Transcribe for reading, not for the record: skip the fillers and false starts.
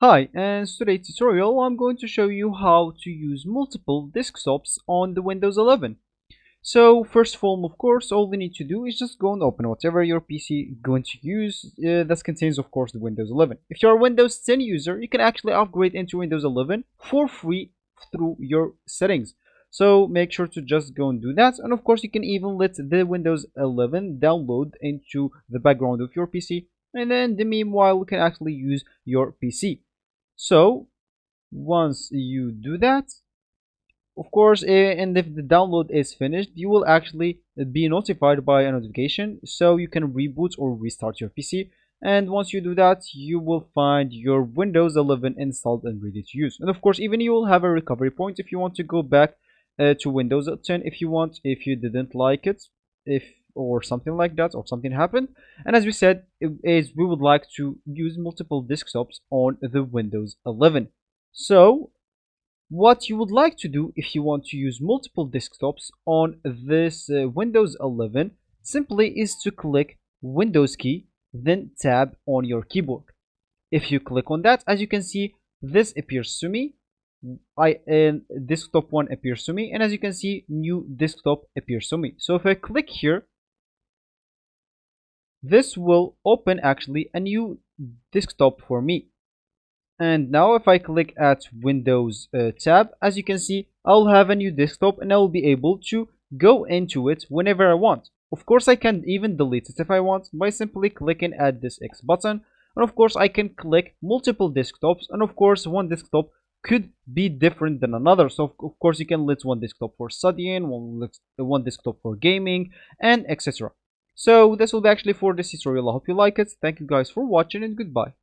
Hi, and today's tutorial I'm going to show you how to use multiple desktops on the Windows 11. So first of all, of course, all we need to do is just go and open whatever your PC going to use that contains, of course, the Windows 11. If you're a Windows 10 user, you can actually upgrade into Windows 11 for free through your settings. So make sure to just go and do that. And of course, you can even let the Windows 11 download into the background of your PC. And then in the meanwhile, you can actually use your PC. So once you do that, of course, and if the download is finished, you will actually be notified by a notification so you can reboot or restart your PC. And once you do that, you will find your Windows 11 installed and ready to use. And of course, even you will have a recovery point if you want to go back to Windows 10 if you want, if you didn't like it, if or something like that, or something happened. And as we said, is we would like to use multiple desktops on the Windows 11. So what you would like to do if you want to use multiple desktops on this Windows 11 simply is to click Windows key, then tab on your keyboard. If you click on that, as you can see, this appears to me. Desktop 1 appears to me, and as you can see, new desktop appears to me. So if I click here, this will open actually a new desktop for me. And now if I click at Windows tab, as you can see, I'll have a new desktop and I'll be able to go into it whenever I want. Of course, I can even delete it if I want by simply clicking at this X button. And of course, I can click multiple desktops, and of course, one desktop could be different than another. So of course, you can let one desktop for studying, one desktop for gaming, and etc. So this will be actually for this tutorial. I hope you like it. Thank you guys for watching, and goodbye.